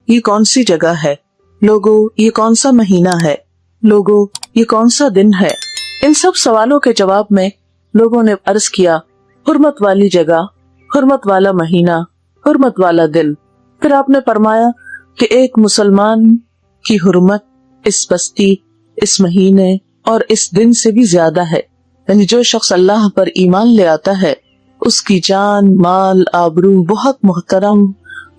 یہ کون سی جگہ ہے، لوگوں یہ کون سا مہینہ ہے، لوگوں یہ کون سا دن ہے۔ ان سب سوالوں کے جواب میں لوگوں نے عرض کیا حرمت والی جگہ، حرمت والا مہینہ، حرمت والا دن۔ پھر آپ نے فرمایا کہ ایک مسلمان کی حرمت اس بستی، اس مہینے اور اس دن سے بھی زیادہ ہے، یعنی جو شخص اللہ پر ایمان لے آتا ہے اس کی جان، مال، آبرو بہت محترم،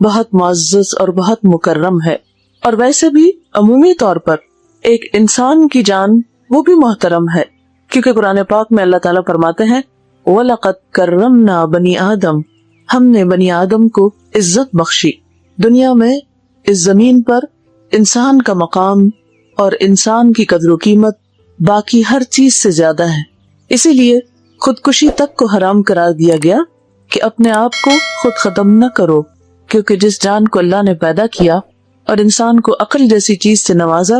بہت معزز اور بہت مکرم ہے۔ اور ویسے بھی عمومی طور پر ایک انسان کی جان وہ بھی محترم ہے، کیونکہ قرآن پاک میں اللہ تعالیٰ فرماتے ہیں وَلَقَدْ كَرَّمْنَا بَنِي آدم، ہم نے بنی آدم کو عزت بخشی۔ دنیا میں اس زمین پر انسان کا مقام اور انسان کی قدر و قیمت باقی ہر چیز سے زیادہ ہے، اسی لیے خودکشی تک کو حرام قرار دیا گیا کہ اپنے آپ کو خود ختم نہ کرو، کیونکہ جس جان کو اللہ نے پیدا کیا اور انسان کو عقل جیسی چیز سے نوازا،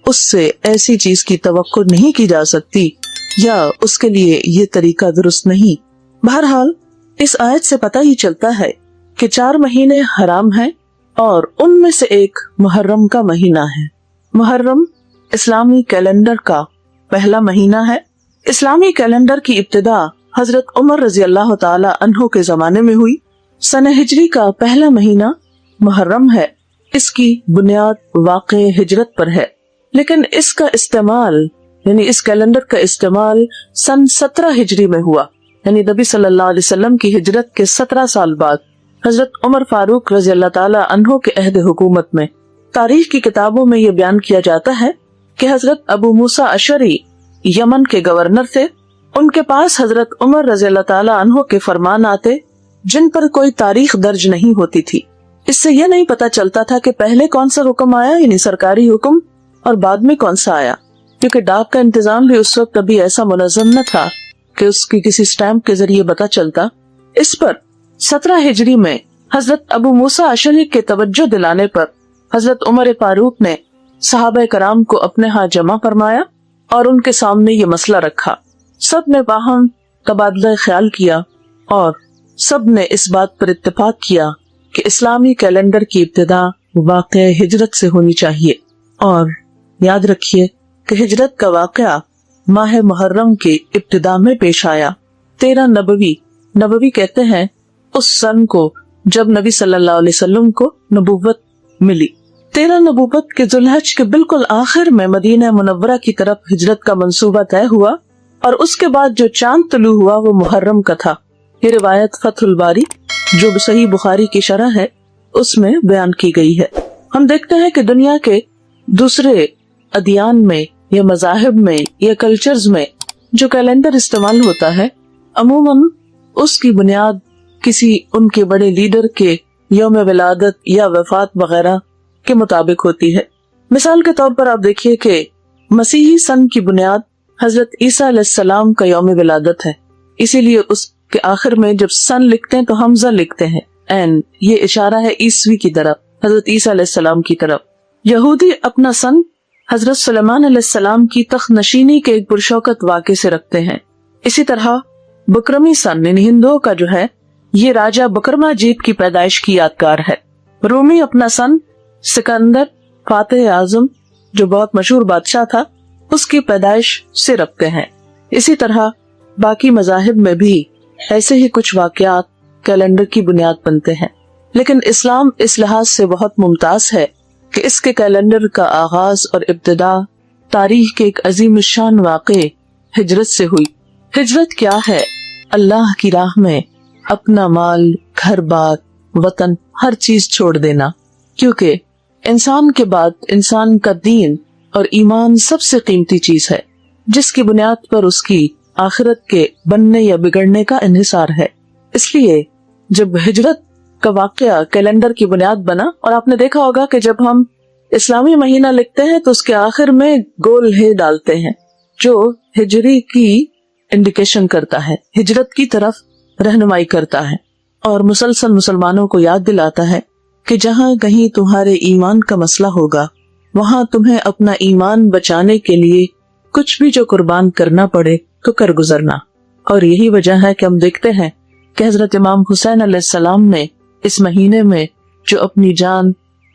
اس سے ایسی چیز کی توقع نہیں کی جا سکتی یا اس کے لیے یہ طریقہ درست نہیں۔ بہرحال اس آیت سے پتہ ہی چلتا ہے کہ 4 مہینے حرام ہیں اور ان میں سے ایک محرم کا مہینہ ہے۔ محرم اسلامی کیلنڈر کا پہلا مہینہ ہے۔ اسلامی کیلنڈر کی ابتدا حضرت عمر رضی اللہ تعالی عنہ کے زمانے میں ہوئی۔ سنہ ہجری کا پہلا مہینہ محرم ہے۔ اس کی بنیاد واقع ہجرت پر ہے، لیکن اس کا استعمال یعنی اس کیلنڈر کا استعمال سن 17 ہجری میں ہوا، یعنی نبی صلی اللہ علیہ وسلم کی ہجرت کے 17 سال بعد حضرت عمر فاروق رضی اللہ تعالی عنہ کے عہد حکومت میں۔ تاریخ کی کتابوں میں یہ بیان کیا جاتا ہے کہ حضرت ابو موسیٰ اشعری یمن کے گورنر تھے۔ ان کے پاس حضرت عمر رضی اللہ تعالی عنہ کے فرمان آتے جن پر کوئی تاریخ درج نہیں ہوتی تھی۔ اس سے یہ نہیں پتا چلتا تھا کہ پہلے کون سا حکم آیا یعنی سرکاری حکم اور بعد میں کون سا آیا، کیونکہ ڈاک کا انتظام بھی اس وقت ابھی ایسا منظم نہ تھا کہ اس کی کسی سٹیمپ کے ذریعے پتا چلتا۔ اس پر 17 ہجری میں حضرت ابو موسیٰ اشعری کے توجہ دلانے پر حضرت عمر فاروق نے صحابہ کرام کو اپنے ہاں جمع فرمایا اور ان کے سامنے یہ مسئلہ رکھا۔ سب نے باہم تبادلہ خیال کیا اور سب نے اس بات پر اتفاق کیا کہ اسلامی کیلنڈر کی ابتدا واقع ہجرت سے ہونی چاہیے، اور یاد رکھیے کہ ہجرت کا واقعہ ماہ محرم کی ابتدا میں پیش آیا۔ 13 نبوی کہتے ہیں اس سن کو جب نبی صلی اللہ علیہ وسلم کو نبوت ملی۔ 13 نبوت کے ذوالحج کے بالکل آخر میں مدینہ منورہ کی طرف ہجرت کا منصوبہ طے ہوا، اور اس کے بعد جو چاند طلوع ہوا وہ محرم کا تھا۔ یہ روایت فتح الباری جو صحیح بخاری کی شرح ہے اس میں بیان کی گئی ہے۔ ہم دیکھتے ہیں کہ دنیا کے دوسرے ادیان میں یا مذاہب میں یا کلچرز میں جو کیلنڈر استعمال ہوتا ہے عموماً اس کی بنیاد کسی ان کے بڑے لیڈر کے یوم ولادت یا وفات وغیرہ کے مطابق ہوتی ہے۔ مثال کے طور پر آپ دیکھیے کہ مسیحی سن کی بنیاد حضرت عیسیٰ علیہ السلام کا یوم ولادت ہے، اسی لیے اس کے آخر میں جب سن لکھتے ہیں تو حمزہ لکھتے ہیں، اینڈ یہ اشارہ ہے عیسوی کی طرف، حضرت عیسیٰ علیہ السلام کی طرف۔ یہودی اپنا سن حضرت سلیمان علیہ السلام کی تخت نشینی کے ایک پرشوکت واقعے سے رکھتے ہیں۔ اسی طرح بکرمی سن یعنی ہندوؤں کا جو ہے یہ راجہ بکرما جیت کی پیدائش کی یادگار ہے۔ رومی اپنا سن سکندر فاتح اعظم جو بہت مشہور بادشاہ تھا اس کی پیدائش سے رکھتے ہیں۔ اسی طرح باقی مذاہب میں بھی ایسے ہی کچھ واقعات کیلنڈر کی بنیاد بنتے ہیں، لیکن اسلام اس لحاظ سے بہت ممتاز ہے کہ اس کے کیلنڈر کا آغاز اور ابتدا تاریخ کے ایک عظیم الشان واقعے ہجرت سے ہوئی۔ ہجرت کیا ہے؟ اللہ کی راہ میں اپنا مال، گھر بار، وطن، ہر چیز چھوڑ دینا، کیونکہ انسان کے بعد انسان کا دین اور ایمان سب سے قیمتی چیز ہے، جس کی بنیاد پر اس کی آخرت کے بننے یا بگڑنے کا انحصار ہے۔ اس لیے جب ہجرت کا واقعہ کیلنڈر کی بنیاد بنا، اور آپ نے دیکھا ہوگا کہ جب ہم اسلامی مہینہ لکھتے ہیں تو اس کے آخر میں گول ہے ڈالتے ہیں جو ہجری کی انڈیکیشن کرتا ہے، ہجرت کی طرف رہنمائی کرتا ہے، اور مسلسل مسلمانوں کو یاد دلاتا ہے کہ جہاں کہیں تمہارے ایمان کا مسئلہ ہوگا وہاں تمہیں اپنا ایمان بچانے کے لیے کچھ بھی جو قربان کرنا پڑے تو کر گزرنا۔ اور یہی وجہ ہے کہ ہم دیکھتے ہیں کہ حضرت امام حسین علیہ السلام نے اس مہینے میں جو اپنی جان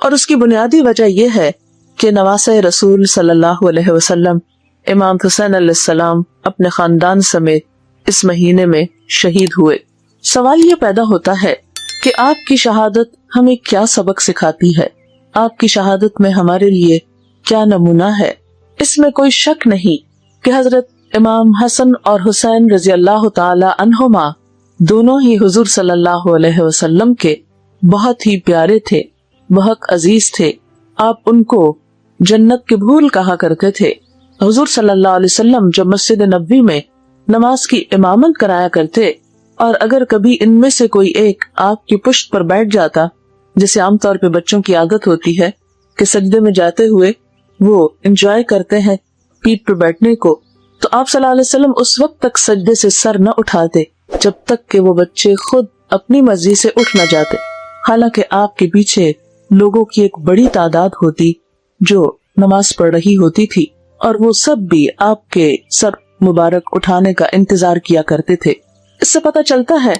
اور اس کی بنیادی وجہ یہ ہے کہ نواسہ رسول صلی اللہ علیہ وسلم امام حسین علیہ السلام اپنے خاندان سمیت اس مہینے میں شہید ہوئے۔ سوال یہ پیدا ہوتا ہے کہ آپ کی شہادت ہمیں کیا سبق سکھاتی ہے؟ آپ کی شہادت میں ہمارے لیے کیا نمونہ ہے؟ اس میں کوئی شک نہیں کہ حضرت امام حسن اور حسین رضی اللہ تعالی عنہما دونوں ہی حضور صلی اللہ علیہ وسلم کے بہت ہی پیارے تھے، بہت عزیز تھے۔ آپ ان کو جنت کے پھول کہا کرتے تھے۔ حضور صلی اللہ علیہ وسلم جب مسجد نبوی میں نماز کی امامت کرایا کرتے اور اگر کبھی ان میں سے کوئی ایک آپ کی پشت پر بیٹھ جاتا، جیسے عام طور پہ بچوں کی عادت ہوتی ہے کہ سجدے میں جاتے ہوئے وہ انجوائے کرتے ہیں پیٹھ پر بیٹھنے کو، تو آپ صلی اللہ علیہ وسلم اس وقت تک سجدے سے سر نہ اٹھاتے جب تک کہ وہ بچے خود اپنی مرضی سے اٹھ نہ جاتے، حالانکہ آپ کے پیچھے لوگوں کی ایک بڑی تعداد ہوتی جو نماز پڑھ رہی ہوتی تھی اور وہ سب بھی آپ کے سر مبارک اٹھانے کا انتظار کیا کرتے تھے۔ اس سے پتہ چلتا ہے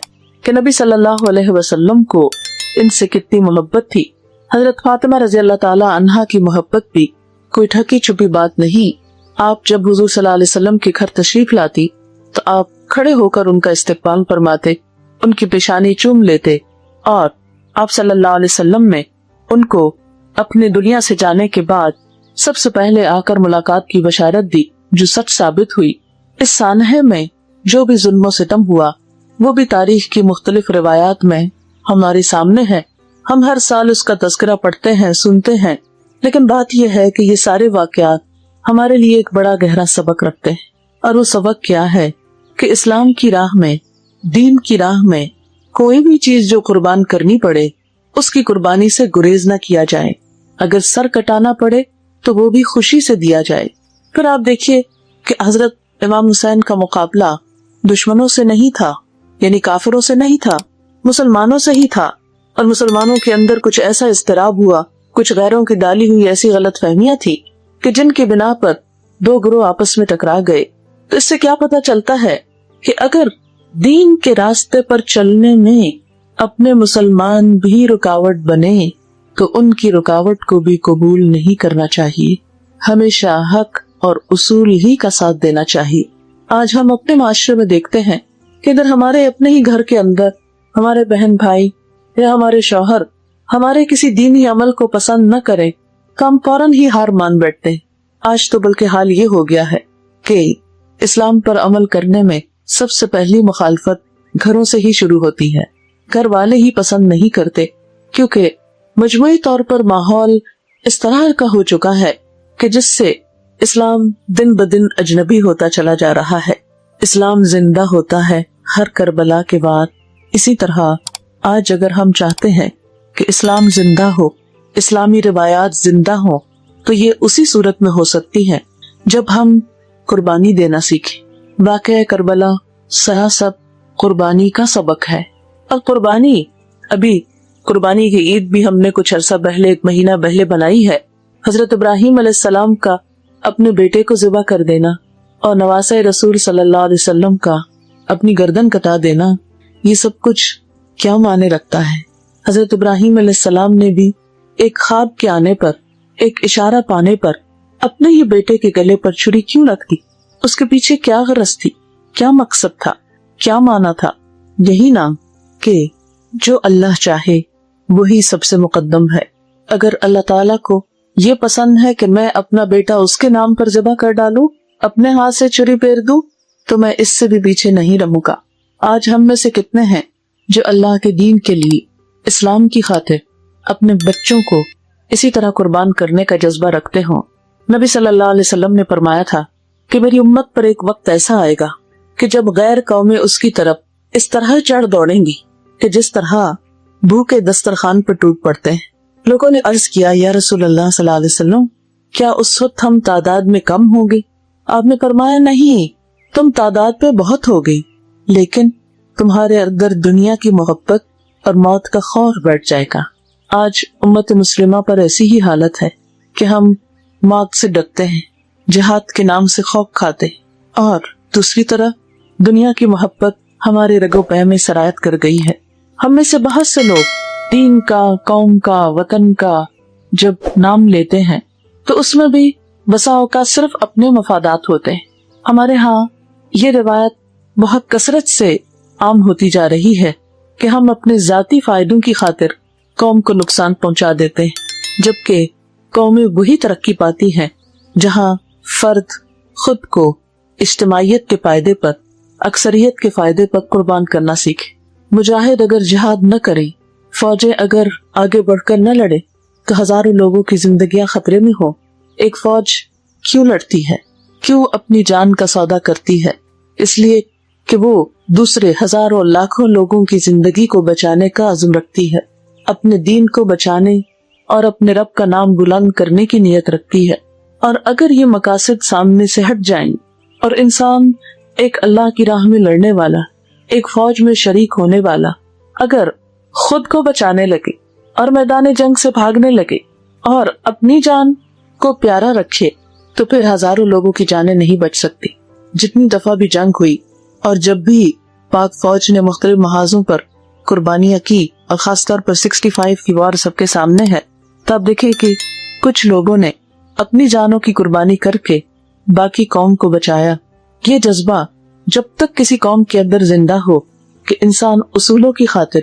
کہ نبی صلی اللہ علیہ وسلم کو ان سے کتنی محبت تھی۔ حضرت فاطمہ رضی اللہ تعالی عنہا کی محبت بھی کوئی ڈھکی چھپی بات نہیں۔ آپ جب حضور صلی اللہ علیہ وسلم کے گھر تشریف لاتی تو آپ کھڑے ہو کر ان کا استقبال فرماتے، ان کی پیشانی چوم لیتے اور آپ صلی اللہ علیہ وسلم نے ان کو اپنے دنیا سے جانے کے بعد سب سے پہلے آ کر ملاقات کی بشارت دی، جو سچ ثابت ہوئی۔ اس سانحے میں جو بھی ظلم و ستم ہوا وہ بھی تاریخ کی مختلف روایات میں ہمارے سامنے ہے۔ ہم ہر سال اس کا تذکرہ پڑھتے ہیں، سنتے ہیں، لیکن بات یہ ہے کہ یہ سارے واقعات ہمارے لیے ایک بڑا گہرا سبق رکھتے ہیں، اور وہ سبق کیا ہے کہ اسلام کی راہ میں، دین کی راہ میں کوئی بھی چیز جو قربان کرنی پڑے اس کی قربانی سے گریز نہ کیا جائے۔ اگر سر کٹانا پڑے تو وہ بھی خوشی سے دیا جائے۔ پھر آپ دیکھیے کہ حضرت امام حسین کا مقابلہ دشمنوں سے نہیں تھا، یعنی کافروں سے نہیں تھا، مسلمانوں سے ہی تھا، اور مسلمانوں کے اندر کچھ ایسا اضطراب ہوا، کچھ غیروں کی ڈالی ہوئی ایسی غلط فہمیاں تھی کہ جن کی بنا پر دو گروہ آپس میں ٹکرا گئے۔ تو اس سے کیا پتہ چلتا ہے کہ اگر دین کے راستے پر چلنے میں اپنے مسلمان بھی رکاوٹ بنے تو ان کی رکاوٹ کو بھی قبول نہیں کرنا چاہیے، ہمیشہ حق اور اصول ہی کا ساتھ دینا چاہیے۔ آج ہم اپنے معاشرے میں دیکھتے ہیں کہ اگر ہمارے اپنے ہی گھر کے اندر ہمارے بہن بھائی یا ہمارے شوہر ہمارے کسی دینی عمل کو پسند نہ کرے تو ہم فوراً ہی ہار مان بیٹھتے ہیں۔ آج تو بلکہ حال یہ ہو گیا ہے کہ اسلام پر عمل کرنے میں سب سے پہلی مخالفت گھروں سے ہی شروع ہوتی ہے۔ گھر والے ہی پسند نہیں کرتے، کیونکہ مجموعی طور پر ماحول اس طرح کا ہو چکا ہے کہ جس سے اسلام دن بدن اجنبی ہوتا چلا جا رہا ہے۔ اسلام زندہ ہوتا ہے ہر کربلا کے بعد۔ اسی طرح آج اگر ہم چاہتے ہیں کہ اسلام زندہ ہو، اسلامی روایات زندہ ہوں، تو یہ اسی صورت میں ہو سکتی ہے جب ہم قربانی دینا سیکھیں۔ واقعہ کربلا سراسر قربانی کا سبق ہے، اور قربانی ابھی قربانی کی عید بھی ہم نے کچھ عرصہ پہلے، ایک مہینہ پہلے بنائی ہے۔ حضرت ابراہیم علیہ السلام کا اپنے بیٹے کو ذبح کر دینا اور نواسہ رسول صلی اللہ علیہ وسلم کا اپنی گردن کٹا دینا، یہ سب کچھ کیا معنی رکھتا ہے؟ حضرت ابراہیم علیہ السلام نے بھی ایک خواب کے آنے پر، ایک اشارہ پانے پر اپنے ہی بیٹے کے گلے پر چھری کیوں رکھ دی؟ اس کے پیچھے کیا غرض تھی؟ کیا مقصد تھا؟ کیا معنی تھا؟ یہی نام کہ جو اللہ چاہے وہی سب سے مقدم ہے۔ اگر اللہ تعالیٰ کو یہ پسند ہے کہ میں اپنا بیٹا اس کے نام پر ذبح کر ڈالوں، اپنے ہاتھ سے چھری پھیر دوں، تو میں اس سے بھی پیچھے نہیں رہوں گا۔ آج ہم میں سے کتنے ہیں جو اللہ کے دین کے لیے، اسلام کی خاطر اپنے بچوں کو اسی طرح قربان کرنے کا جذبہ رکھتے ہوں؟ نبی صلی اللہ علیہ وسلم نے فرمایا تھا کہ میری امت پر ایک وقت ایسا آئے گا کہ جب غیر قومیں اس کی طرف اس طرح چڑھ دوڑیں گی کہ جس طرح بھوکے دسترخوان پر ٹوٹ پڑتے ہیں۔ لوگوں نے عرض کیا، یا رسول اللہ صلی اللہ علیہ وسلم، کیا اس وقت ہم تعداد میں کم ہوں گے؟ آپ نے فرمایا، نہیں، تم تعداد پہ بہت ہو گئی، لیکن تمہارے اندر دنیا کی محبت اور موت کا خوف بیٹھ جائے گا۔ آج امت مسلمہ پر ایسی ہی حالت ہے کہ ہم موت سے ڈرتے ہیں، جہاد کے نام سے خوف کھاتے، اور دوسری طرف دنیا کی محبت ہمارے رگو پے میں سرایت کر گئی ہے۔ ہم میں سے بہت سے لوگ دین کا، قوم کا، وطن کا، جب نام لیتے ہیں تو اس میں بھی بسا اوقات صرف اپنے مفادات ہوتے ہیں۔ ہمارے ہاں یہ روایت بہت کثرت سے عام ہوتی جا رہی ہے کہ ہم اپنے ذاتی فائدوں کی خاطر قوم کو نقصان پہنچا دیتے ہیں، جبکہ قومیں وہی ترقی پاتی ہیں جہاں فرد خود کو اجتماعیت کے فائدے پر، اکثریت کے فائدے پر قربان کرنا سیکھے۔ مجاہد اگر جہاد نہ کرے، فوجیں اگر آگے بڑھ کر نہ لڑے تو ہزاروں لوگوں کی زندگیاں خطرے میں ہوں۔ ایک فوج کیوں لڑتی ہے، کیوں اپنی جان کا سودا کرتی ہے؟ اس لیے کہ وہ دوسرے ہزاروں لاکھوں لوگوں کی زندگی کو بچانے کا عزم رکھتی ہے، اپنے دین کو بچانے اور اپنے رب کا نام بلند کرنے کی نیت رکھتی ہے۔ اور اگر یہ مقاصد سامنے سے ہٹ جائیں اور انسان ایک اللہ کی راہ میں لڑنے والا، ایک فوج میں شریک ہونے والا اگر خود کو بچانے لگے اور میدان جنگ سے بھاگنے لگے اور اپنی جان کو پیارا رکھے تو پھر ہزاروں لوگوں کی جانیں نہیں بچ سکتی۔ جتنی دفعہ بھی جنگ ہوئی اور جب بھی پاک فوج نے مختلف محاذوں پر قربانیاں کی، اور خاص طور پر 65 کی وار سب کے سامنے ہے، تب دیکھیں کہ کچھ لوگوں نے اپنی جانوں کی قربانی کر کے باقی قوم کو بچایا۔ یہ جذبہ جب تک کسی قوم کے اندر زندہ ہو کہ انسان اصولوں کی خاطر،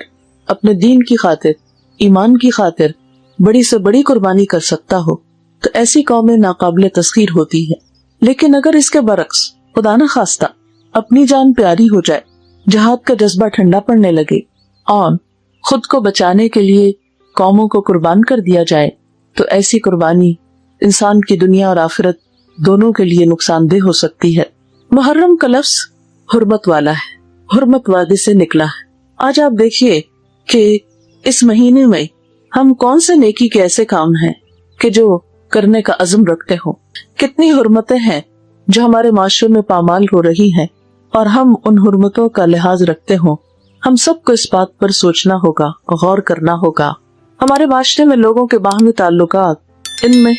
اپنے دین کی خاطر، ایمان کی خاطر بڑی سے بڑی قربانی کر سکتا ہو، تو ایسی قومیں ناقابل تسخیر ہوتی ہے۔ لیکن اگر اس کے برعکس خدا نہ خواستہ اپنی جان پیاری ہو جائے، جہاد کا جذبہ ٹھنڈا پڑنے لگے اور خود کو بچانے کے لیے قوموں کو قربان کر دیا جائے، تو ایسی قربانی انسان کی دنیا اور آخرت دونوں کے لیے نقصان دہ ہو سکتی ہے۔ محرم کا لفظ حرمت والا ہے، حرمت وادی سے نکلا ہے۔ آج آپ دیکھیے کہ اس مہینے میں ہم کون سے نیکی کے ایسے کام ہیں کہ جو کرنے کا عزم رکھتے ہوں، کتنی حرمتیں ہیں جو ہمارے معاشرے میں پامال ہو رہی ہیں، اور ہم ان حرمتوں کا لحاظ رکھتے ہوں۔ ہم سب کو اس بات پر سوچنا ہوگا، غور کرنا ہوگا۔ ہمارے معاشرے میں لوگوں کے باہمی تعلقات، ان میں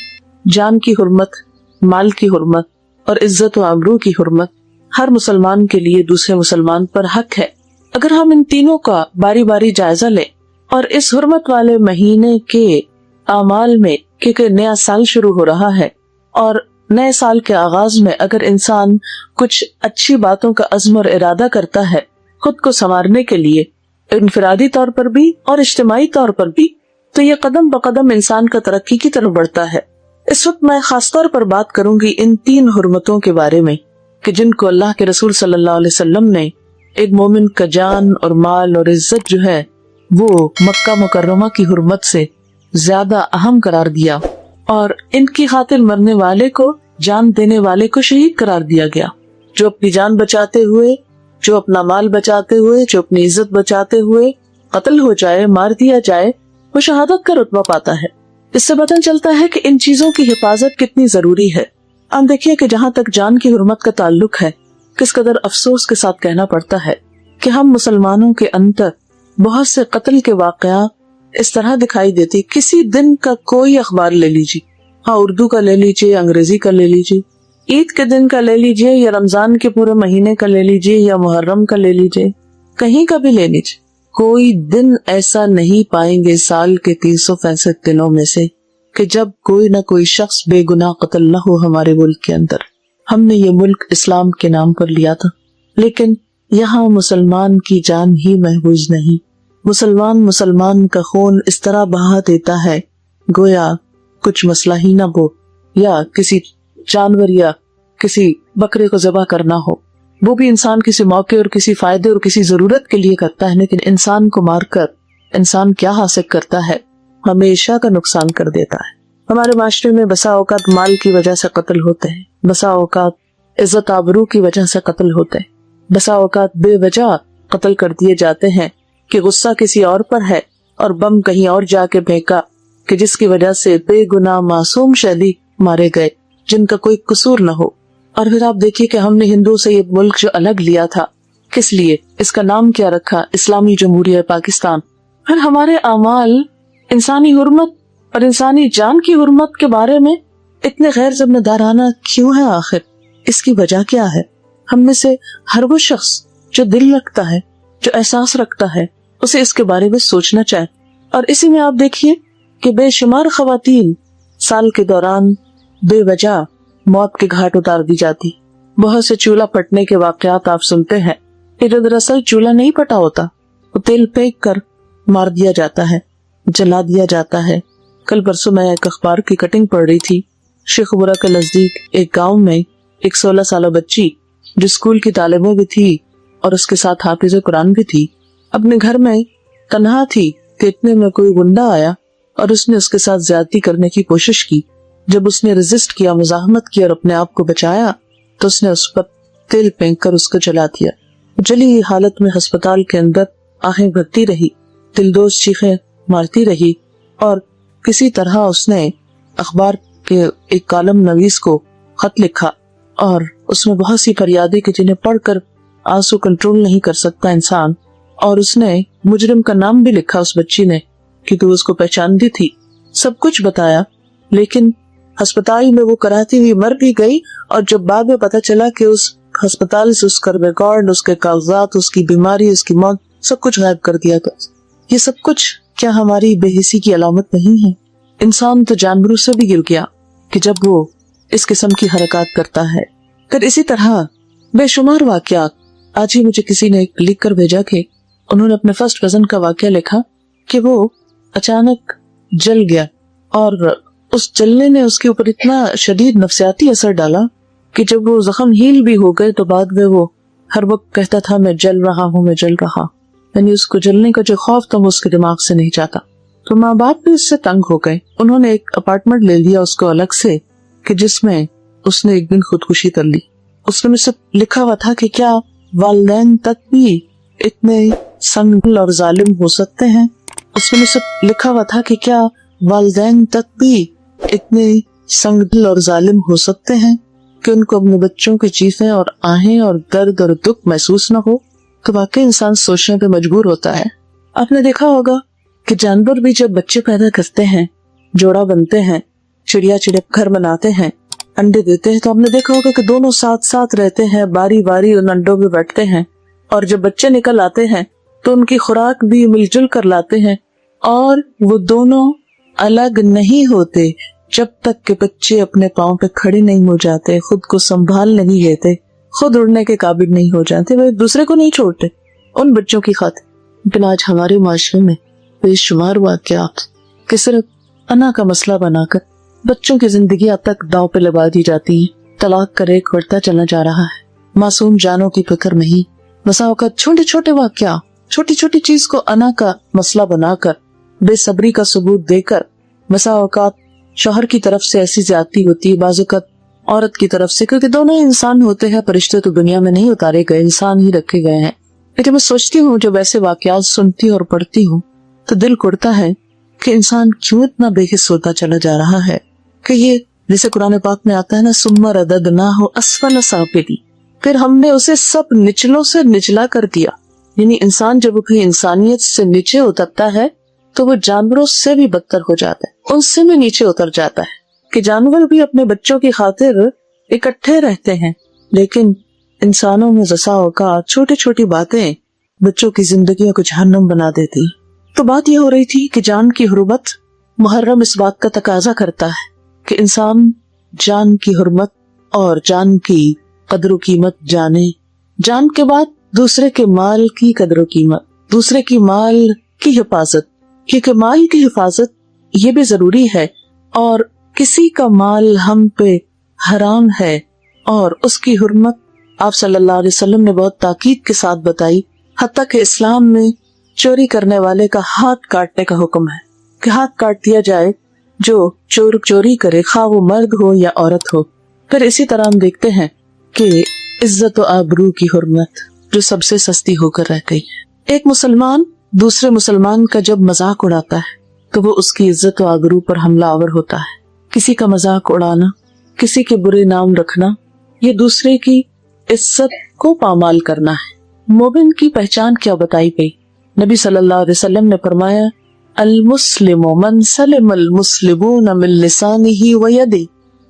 جان کی حرمت، مال کی حرمت اور عزت و آبرو کی حرمت ہر مسلمان کے لیے دوسرے مسلمان پر حق ہے۔ اگر ہم ان تینوں کا باری باری جائزہ لیں اور اس حرمت والے مہینے کے اعمال میں، کیونکہ نیا سال شروع ہو رہا ہے، اور نئے سال کے آغاز میں اگر انسان کچھ اچھی باتوں کا عزم اور ارادہ کرتا ہے خود کو سنوارنے کے لیے، انفرادی طور پر بھی اور اجتماعی طور پر بھی، تو یہ قدم بقدم انسان کا ترقی کی طرف بڑھتا ہے۔ اس وقت میں خاص طور پر بات کروں گی ان 3 حرمتوں کے بارے میں کہ جن کو اللہ کے رسول صلی اللہ علیہ وسلم نے ایک مومن کا جان اور مال اور عزت جو ہے وہ مکہ مکرمہ کی حرمت سے زیادہ اہم قرار دیا، اور ان کی خاطر مرنے والے کو، جان دینے والے کو شہید قرار دیا گیا۔ جو اپنی جان بچاتے ہوئے، جو اپنا مال بچاتے ہوئے، جو اپنی عزت بچاتے ہوئے قتل ہو جائے، مار دیا جائے، وہ شہادت کا رتبہ پاتا ہے۔ اس سے پتہ چلتا ہے کہ ان چیزوں کی حفاظت کتنی ضروری ہے۔ آپ دیکھیے کہ جہاں تک جان کی حرمت کا تعلق ہے، کس قدر افسوس کے ساتھ کہنا پڑتا ہے کہ ہم مسلمانوں کے اندر بہت سے قتل کے واقعات اس طرح دکھائی دیتی۔ کسی دن کا کوئی اخبار لے لیجیے، ہاں اردو کا لے لیجیے، انگریزی کا لے لیجیے، عید کے دن کا لے لیجیے، یا رمضان کے پورے مہینے کا لے لیجیے، یا محرم کا لے لیجیے، کہیں کا بھی لے لیجیے، کوئی دن ایسا نہیں پائیں گے سال کے 365 دنوں میں سے کہ جب کوئی نہ کوئی شخص بے گناہ قتل نہ ہو ہمارے ملک کے اندر۔ ہم نے یہ ملک اسلام کے نام پر لیا تھا، لیکن یہاں مسلمان کی جان ہی محفوظ نہیں۔ مسلمان کا خون اس طرح بہا دیتا ہے گویا کچھ مسئلہ ہی نہ ہو، یا کسی جانور یا کسی بکرے کو ذبح کرنا ہو، وہ بھی انسان کسی موقع اور کسی فائدے اور کسی ضرورت کے لیے کرتا ہے، لیکن انسان کو مار کر انسان کیا حاصل کرتا ہے؟ ہمیشہ کا نقصان کر دیتا ہے۔ ہمارے معاشرے میں بسا اوقات مال کی وجہ سے قتل ہوتے ہیں، بسا اوقات عزت آبرو کی وجہ سے قتل ہوتے ہیں، بسا اوقات بے وجہ قتل کر دیے جاتے ہیں کہ غصہ کسی اور پر ہے اور بم کہیں اور جا کے پھینکا، کہ جس کی وجہ سے بے گناہ معصوم شہری مارے گئے جن کا کوئی قصور نہ ہو۔ اور پھر آپ دیکھیے کہ ہم نے ہندو سے یہ ملک جو الگ لیا تھا، کس لیے؟ اس کا نام کیا رکھا؟ اسلامی جمہوریہ پاکستان۔ پھر ہمارے اعمال انسانی حرمت اور انسانی جان کی حرمت کے بارے میں اتنے غیر ذمہ دارانہ کیوں ہے؟ آخر اس کی وجہ کیا ہے؟ ہم میں سے ہر وہ شخص جو دل رکھتا ہے، جو احساس رکھتا ہے، اسے اس کے بارے میں سوچنا چاہے۔ اور اسی میں آپ دیکھیے کہ بے شمار خواتین سال کے دوران بے وجہ موت کے گھاٹ اتار دی جاتی. بہت سے چولہا پٹنے کے واقعات آپ سنتے ہیں کہ جو دراصل چولہا نہیں پٹا ہوتا، وہ تیل پھینک کر مار دیا جاتا ہے، جلا دیا جاتا ہے. کل پرسوں میں ایک اخبار کی کٹنگ پڑھ رہی تھی. شیخ برا کے نزدیک ایک گاؤں میں ایک 16 سالہ بچی جو اسکول کی طالبہ بھی تھی اور اس کے ساتھ حافظ قرآن بھی تھی، اپنے گھر میں تنہا تھی کہ اتنے میں کوئی گنڈا آیا اور اس نے اس کے ساتھ زیادتی کرنے کی کوشش کی. جب اس نے ریزسٹ کیا، مزاحمت کی اور اپنے آپ کو بچایا تو اس نے اس پر تیل پھینک کر اس کو جلا دیا. جلی حالت میں ہسپتال کے اندر آہیں بھرتی رہی، دلدوز چیخیں مارتی رہی، اور کسی طرح اس نے اخبار کے ایک کالم نویس کو خط لکھا اور اس میں بہت سی فریادیں کہ جنہیں پڑھ کر آنسو کنٹرول نہیں کر سکتا انسان. اور اس نے مجرم کا نام بھی لکھا اس بچی نے کیونکہ وہ اس کو پہچانتی تھی. سب کچھ بتایا، لیکن ہسپتال میں وہ کراتی ہوئی مر بھی گئی. اور جب بعد میں پتا چلا کہ اس ہسپتال سے اس کا ریکارڈ، اس کے کاغذات، اس کی بیماری، اس کی موت، سب کچھ غائب کر دیا گیا. یہ سب کچھ کیا ہماری بے حسی کی علامت نہیں ہے؟ انسان تو جانوروں سے بھی گر گیا کہ جب وہ اس قسم کی حرکات کرتا ہے. پھر اسی طرح بے شمار واقعات. آج ہی مجھے کسی نے لکھ کر بھیجا کہ انہوں نے اپنے فرسٹ کزن کا واقعہ لکھا کہ وہ اچانک جل گیا اور اس جلنے نے اس کے اوپر اتنا شدید نفسیاتی اثر ڈالا کہ جب وہ زخم ہیل بھی ہو گئے تو بعد میں وہ ہر وقت کہتا تھا میں جل رہا ہوں، میں جل رہا. یعنی اس کو جلنے کا جو خوف تھا وہ اس کے دماغ سے نہیں جاتا. تو ماں باپ بھی اس سے تنگ ہو گئے. انہوں نے ایک اپارٹمنٹ لے لیا اس کو الگ سے کہ جس میں اس نے ایک دن خودکشی کر لی. اس میں سے لکھا ہوا تھا کہ کیا والدین تک بھی اتنے سنگ اور ظالم ہو سکتے ہیں. اس میں سے لکھا ہوا تھا کہ کیا والدین تک بھی اتنے سنگ دل اور ظالم ہو سکتے ہیں کہ ان کو اپنے بچوں کی چیخیں اور آہیں اور درد اور دکھ محسوس نہ ہو. تو واقعی انسان سوچنے پہ مجبور ہوتا ہے. آپ نے دیکھا ہوگا کہ جانور بھی جب بچے پیدا کرتے ہیں، جوڑا بنتے ہیں، چڑیا چڑیا گھر بناتے ہیں، انڈے دیتے ہیں، تو آپ نے دیکھا ہوگا کہ دونوں ساتھ ساتھ رہتے ہیں، باری باری ان انڈوں پہ بیٹھتے ہیں، اور جب بچے نکل آتے ہیں تو ان کی خوراک بھی مل جل کر لاتے ہیں، اور وہ دونوں الگ نہیں ہوتے جب تک کہ بچے اپنے پاؤں پہ کھڑے نہیں ہو جاتے، خود کو سنبھال نہیں لیتے، خود اڑنے کے قابل نہیں ہو جاتے، وہ ایک دوسرے کو نہیں چھوڑتے ان بچوں کی خاطر. لیکن آج ہمارے معاشرے میں بے شمار واقعات کہ صرف انا کا مسئلہ بنا کر بچوں کی زندگیاں تک داؤ پہ لگا دی جاتی ہیں. طلاق کا ریٹ بڑھتا چلا جا رہا ہے، معصوم جانوں کی فکر نہیں. بسا اوقات چھوٹے چھوٹے واقعات، چھوٹی چھوٹی چیز کو انا کا مسئلہ بنا کر، بے صبری کا ثبوت دے کر، بسا اوقات شوہر کی طرف سے ایسی زیادتی ہوتی ہے، بعض اوقات عورت کی طرف سے، کیونکہ دونوں انسان ہوتے ہیں. فرشتے تو دنیا میں نہیں اتارے گئے، انسان ہی رکھے گئے ہیں. لیکن میں سوچتی ہوں جب ایسے واقعات سنتی اور پڑھتی ہوں تو دل کرتا ہے کہ انسان کیوں اتنا بے حس ہوتا چلا جا رہا ہے. کہ یہ جیسے قرآن پاک میں آتا ہے نا، ثم رددناہ اسفل سافلین، پھر ہم نے اسے سب نچلوں سے نچلا کر دیا. یعنی انسان جب اپنی انسانیت سے نیچے اترتا ہے تو وہ جانوروں سے بھی بدتر ہو جاتا ہے، ان سے بھی نیچے اتر جاتا ہے. کہ جانور بھی اپنے بچوں کی خاطر اکٹھے رہتے ہیں، لیکن انسانوں میں بسا اوقات چھوٹی چھوٹی باتیں بچوں کی زندگیوں کو جہنم بنا دیتی. تو بات یہ ہو رہی تھی کہ جان کی حرمت، محرم اس بات کا تقاضا کرتا ہے کہ انسان جان کی حرمت اور جان کی قدر و قیمت جانے. جان کے بعد دوسرے کے مال کی قدر و قیمت، دوسرے کی مال کی حفاظت، کیونکہ مال کی حفاظت یہ بھی ضروری ہے، اور کسی کا مال ہم پہ حرام ہے اور اس کی حرمت آپ صلی اللہ علیہ وسلم نے بہت تاکید کے ساتھ بتائی. حتیٰ کہ اسلام میں چوری کرنے والے کا ہاتھ کاٹنے کا حکم ہے کہ ہاتھ کاٹ دیا جائے جو چوری کرے، خواہ وہ مرد ہو یا عورت ہو. پھر اسی طرح ہم دیکھتے ہیں کہ عزت و آبرو کی حرمت جو سب سے سستی ہو کر رہ گئی. ایک مسلمان دوسرے مسلمان کا جب مذاق اڑاتا ہے تو وہ اس کی عزت و آبرو پر حملہ آور ہوتا ہے. کسی کا مذاق اڑانا، کسی کے برے نام رکھنا، یہ دوسرے کی عزت کو پامال کرنا ہے. مومن کی پہچان کیا بتائی گئی؟ نبی صلی اللہ علیہ وسلم نے فرمایا المسلم من سلم المسلمون من لسانہ ویدہ.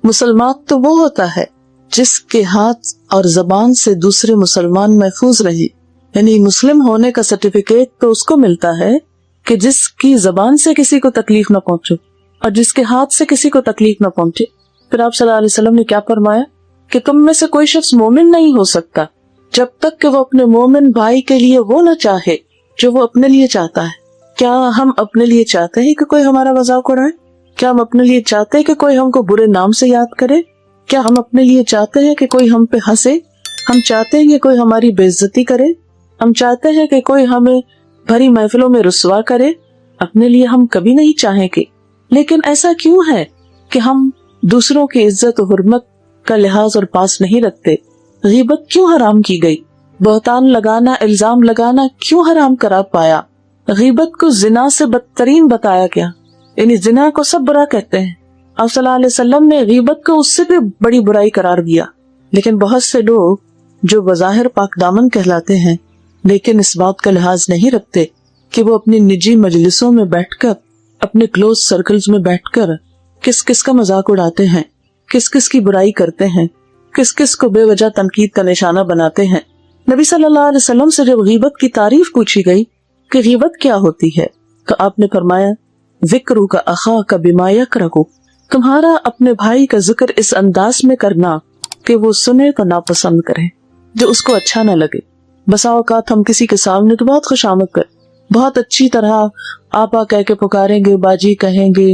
مسلمان تو وہ ہوتا ہے جس کے ہاتھ اور زبان سے دوسرے مسلمان محفوظ رہے. یعنی مسلم ہونے کا سرٹیفکیٹ تو اس کو ملتا ہے کہ جس کی زبان سے کسی کو تکلیف نہ پہنچے اور جس کے ہاتھ سے کسی کو تکلیف نہ پہنچے. پھر آپ صلی اللہ علیہ وسلم نے کیا فرمایا کہ تم میں سے کوئی شخص مومن نہیں ہو سکتا جب تک کہ وہ اپنے مومن بھائی کے لیے وہ نہ چاہے جو وہ اپنے لیے چاہتا ہے. کیا ہم اپنے لیے چاہتے ہیں کہ کوئی ہمارا مذاق اڑائے؟ کیا ہم اپنے لیے چاہتے ہیں کہ کوئی ہم کو برے نام سے یاد کرے؟ کیا ہم اپنے لیے چاہتے ہیں کہ کوئی ہم پہ ہنسے؟ ہم چاہتے ہیں کہ کوئی ہماری بے عزتی کرے؟ ہم چاہتے ہیں کہ کوئی ہمیں بھری محفلوں میں رسوا کرے؟ اپنے لیے ہم کبھی نہیں چاہیں گے. لیکن ایسا کیوں ہے کہ ہم دوسروں کی عزت و حرمت کا لحاظ اور پاس نہیں رکھتے؟ غیبت کیوں حرام کی گئی؟ بہتان لگانا، الزام لگانا کیوں حرام قرار پایا؟ غیبت کو زنا سے بدترین بتایا گیا، یعنی زنا کو سب برا کہتے ہیں. آپ صلی اللہ علیہ وسلم نے غیبت کو اس سے بھی بڑی برائی قرار دیا. لیکن بہت سے لوگ جو بظاہر پاک دامن کہلاتے ہیں لیکن اس بات کا لحاظ نہیں رکھتے کہ وہ اپنی نجی مجلسوں میں بیٹھ کر، اپنے کلوز سرکلز میں بیٹھ کر کس کس کا مذاق اڑاتے ہیں، کس کس کی برائی کرتے ہیں، کس کس کو بے وجہ تنقید کا نشانہ بناتے ہیں. نبی صلی اللہ علیہ وسلم سے جب غیبت کی تعریف پوچھی گئی کہ غیبت کیا ہوتی ہے تو آپ نے فرمایا ذکرو کا اخا کا بما یکرہو، تمہارا اپنے بھائی کا ذکر اس انداز میں کرنا کہ وہ سنے تو ناپسند کرے، جو اس کو اچھا نہ لگے. بسا اوقات ہم کسی کے سامنے تو بہت خوش آمد کر، بہت اچھی طرح آپا کہہ کے پکاریں گے، باجی کہیں گے،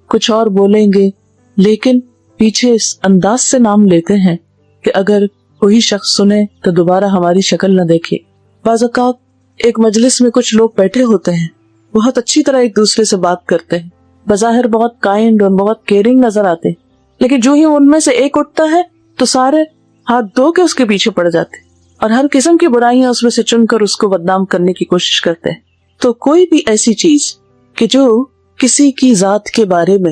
کچھ اور بولیں گے، لیکن پیچھے اس انداز سے نام لیتے ہیں کہ اگر کوئی شخص سنے تو دوبارہ ہماری شکل نہ دیکھے. بعض اوقات ایک مجلس میں کچھ لوگ بیٹھے ہوتے ہیں، بہت اچھی طرح ایک دوسرے سے بات کرتے ہیں، بظاہر بہت کائنڈ اور بہت کیئرنگ نظر آتے ہیں، لیکن جو ہی ان میں سے ایک اٹھتا ہے تو سارے ہاتھ دھو کے اس کے پیچھے پڑ جاتے اور ہر قسم کی برائیاں اس میں سے چن کر اس کو بدنام کرنے کی کوشش کرتے ہیں. تو کوئی بھی ایسی چیز کہ جو کسی کی ذات کے بارے میں،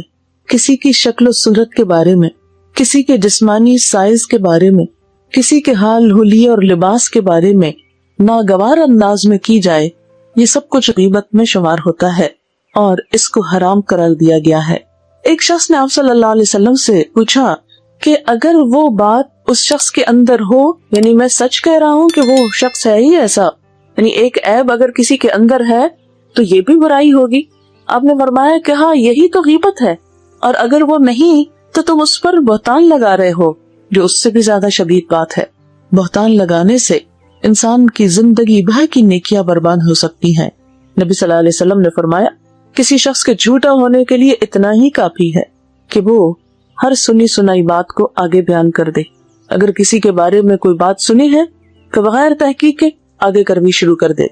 کسی کی شکل و صورت کے بارے میں، کسی کے جسمانی سائز کے بارے میں، کسی کے حال حلیے اور لباس کے بارے میں ناگوار انداز میں کی جائے، یہ سب کچھ غیبت میں شمار ہوتا ہے اور اس کو حرام قرار دیا گیا ہے. ایک شخص نے آپ صلی اللہ علیہ وسلم سے پوچھا کہ اگر وہ بات اس شخص کے اندر ہو، یعنی میں سچ کہہ رہا ہوں کہ وہ شخص ہے ہی ایسا، یعنی ایک عیب اگر کسی کے اندر ہے تو یہ بھی برائی ہوگی. آپ نے فرمایا کہ ہاں یہی تو غیبت ہے، اور اگر وہ نہیں تو تم اس پر بہتان لگا رہے ہو، جو اس سے بھی زیادہ شدید بات ہے. بہتان لگانے سے انسان کی زندگی بھر کی نیکیاں برباد ہو سکتی ہیں. نبی صلی اللہ علیہ وسلم نے فرمایا کسی شخص کے جھوٹا ہونے کے لیے اتنا ہی کافی ہے کہ وہ ہر سنی سنائی بات کو آگے بیان کر دے. اگر کسی کے بارے میں کوئی بات سنی ہے تو بغیر تحقیق کے آگے کرنی شروع کر دے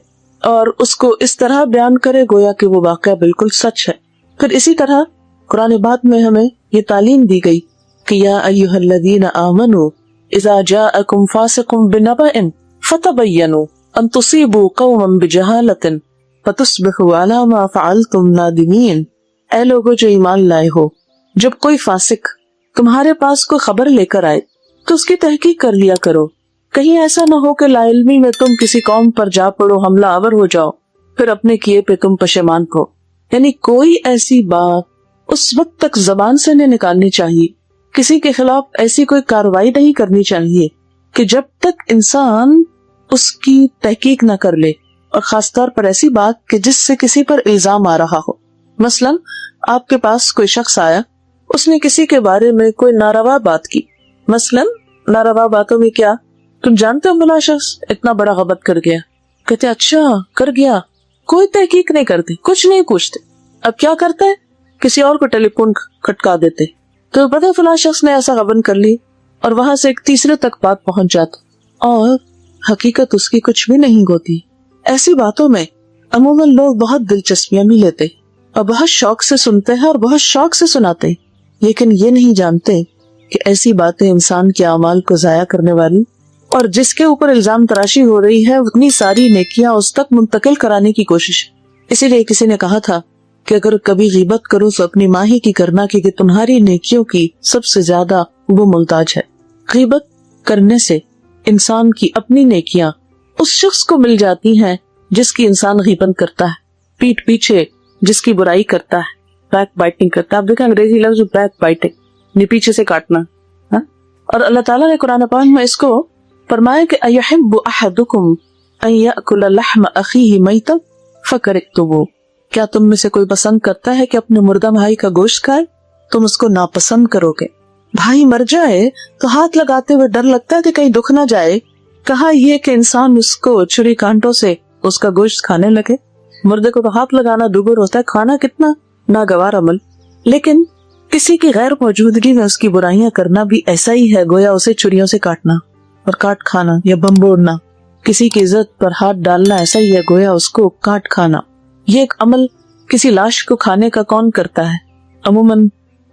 اور اس کو اس طرح بیان کرے گویا کہ وہ واقعہ بالکل سچ ہے. پھر اسی طرح قرآن پاک میں ہمیں یہ تعلیم دی گئی کہ یا ایھا الذین آمنوا اذا جاءکم فاسق بنبأ فتبینوا ان تصیبوا قوما بجہالۃ فتصبحوا علی ما فعلتم نادمین. اے لوگو جو ایمان لائے ہو، جب کوئی فاسق تمہارے پاس کوئی خبر لے کر آئے تو اس کی تحقیق کر لیا کرو، کہیں ایسا نہ ہو کہ لا علمی میں تم کسی قوم پر جا پڑو، حملہ آور ہو جاؤ، پھر اپنے کیے پہ تم پشیمان ہو. یعنی کوئی ایسی بات اس وقت تک زبان سے نہیں نکالنی چاہیے، کسی کے خلاف ایسی کوئی کارروائی نہیں کرنی چاہیے کہ جب تک انسان اس کی تحقیق نہ کر لے، اور خاص طور پر ایسی بات کہ جس سے کسی پر الزام آ رہا ہو. مثلا آپ کے پاس کوئی شخص آیا، اس نے کسی کے بارے میں کوئی ناروا بات کی. مثلا ناروا باتوں میں کیا، تم جانتے ہو بلا شخص اتنا بڑا غلط کر گیا. کہتے اچھا کر گیا، کوئی تحقیق نہیں کرتے، کچھ نہیں پوچھتے. اب کیا کرتے ہیں، کسی اور کو ٹیلی فون کھٹکا دیتے تو پتہ فلاں شخص نے ایسا غبن کر لی، اور وہاں سے ایک تیسرے تک بات پہنچ جاتی اور حقیقت اس کی کچھ بھی نہیں ہوتی. ایسی باتوں میں عموماً لوگ بہت دلچسپیاں بھی لیتے اور بہت شوق سے سنتے ہیں اور بہت شوق سے سناتے ہیں، لیکن یہ نہیں جانتے کہ ایسی باتیں انسان کے اعمال کو ضائع کرنے والی، اور جس کے اوپر الزام تراشی ہو رہی ہے اتنی ساری نیکیاں اس تک منتقل کرانے کی کوشش. اسی لیے کسی نے کہا تھا کہ اگر کبھی غیبت کرو تو اپنی ماں ہی کی کرنا، کیونکہ تمہاری نیکیوں کی سب سے زیادہ وہ محتاج ہے. غیبت کرنے سے انسان کی اپنی نیکیاں اس شخص کو مل جاتی ہیں جس کی انسان غیبت کرتا ہے، پیٹھ پیچھے جس کی برائی کرتا ہے، بیک بائٹنگ کرتا ہے. آپ دیکھیں انگریزی لفظ بیک بائٹنگ، پیچھے سے کاٹنا. اور اللہ تعالیٰ نے قرآن پاک میں اس کو فرمایا کہ اَيُحِبُّ أَحَدُكُمْ أَن يَأْكُلَ لَحْمَ أَخِيهِ مَيْتًا فَكَرِهْتُمُوهُ. کیا تم میں سے کوئی پسند کرتا ہے کہ اپنے مردہ بھائی کا گوشت کھائے؟ تم اس کو ناپسند کرو گے۔ بھائی مر جائے تو ہاتھ لگاتے ہوئے ڈر لگتا ہے کہ کہیں دکھ نہ جائے، کہا یہ کہ انسان اس کو چھری کانٹوں سے اس کا گوشت کھانے لگے۔ مردے کو تو ہاتھ لگانا دبر ہوتا ہے، کھانا کتنا ناگوار عمل، لیکن کسی کی غیر موجودگی میں اس کی برائیاں کرنا بھی ایسا ہی ہے، گویا اسے چھریوں سے کاٹنا اور کاٹ کھانا یا بمبوڑنا۔ کسی کی عزت پر ہاتھ ڈالنا ایسا ہی ہے، گویا اس کو کاٹ کھانا۔ یہ ایک عمل کسی لاش کو کھانے کا کون کرتا ہے؟ عموماً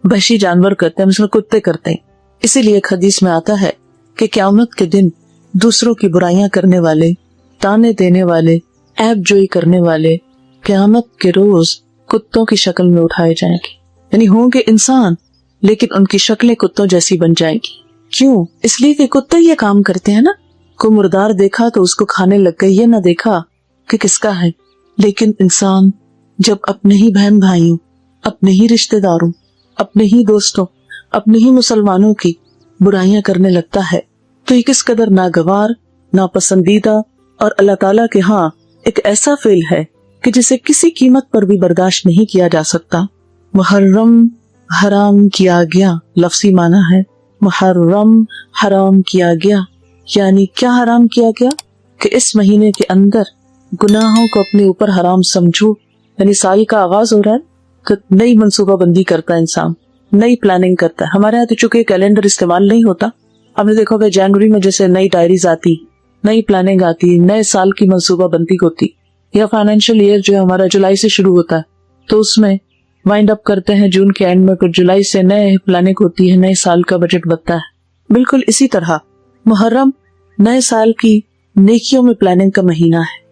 وحشی جانور کرتے ہیں، مثلا کتے کرتے ہیں۔ اسی لیے ایک حدیث میں آتا ہے کہ قیامت کے دن دوسروں کی برائیاں کرنے والے، تانے دینے والے، عیب جوئی کرنے والے قیامت کے روز کتوں کی شکل میں اٹھائے جائیں گے، یعنی ہوں گے انسان لیکن ان کی شکلیں کتوں جیسی بن جائیں گی۔ کیوں؟ اس لیے کہ کتے یہ کام کرتے ہیں نا، کوئی مردار دیکھا تو اس کو کھانے لگ گئے، یہ نہ دیکھا کہ کس کا ہے۔ لیکن انسان جب اپنے ہی بہن بھائیوں، اپنے ہی رشتہ داروں، اپنے ہی دوستوں، اپنے ہی مسلمانوں کی برائیاں کرنے لگتا ہے تو یہ کس قدر ناگوار، ناپسندیدہ اور اللہ تعالیٰ کے ہاں ایک ایسا فعل ہے کہ جسے کسی قیمت پر بھی برداشت نہیں کیا جا سکتا۔ محرم حرام کیا گیا، لفظی معنی ہے محرم حرام کیا گیا، یعنی کیا حرام کیا گیا کہ اس مہینے کے اندر گناہوں کو اپنے اوپر حرام سمجھو، یعنی سال کا آغاز ہو رہا ہے تو نئی منصوبہ بندی کرتا ہے انسان، نئی پلاننگ کرتا ہے۔ ہمارے یہاں تو چونکہ کیلنڈر استعمال نہیں ہوتا، ہم نے دیکھو کہ جنوری میں جیسے نئی ڈائریز آتی، نئی پلاننگ آتی، نئے سال کی منصوبہ بندی ہوتی، یا فائنینشیل ایئر جو ہمارا جولائی سے شروع ہوتا ہے تو اس میں وائنڈ اپ کرتے ہیں جون کے اینڈ میں، پھر جولائی سے نئے پلاننگ ہوتی ہے، نئے سال کا بجٹ بنتا ہے۔ بالکل اسی طرح محرم نئے سال کی نیکیوں میں پلاننگ کا مہینہ ہے۔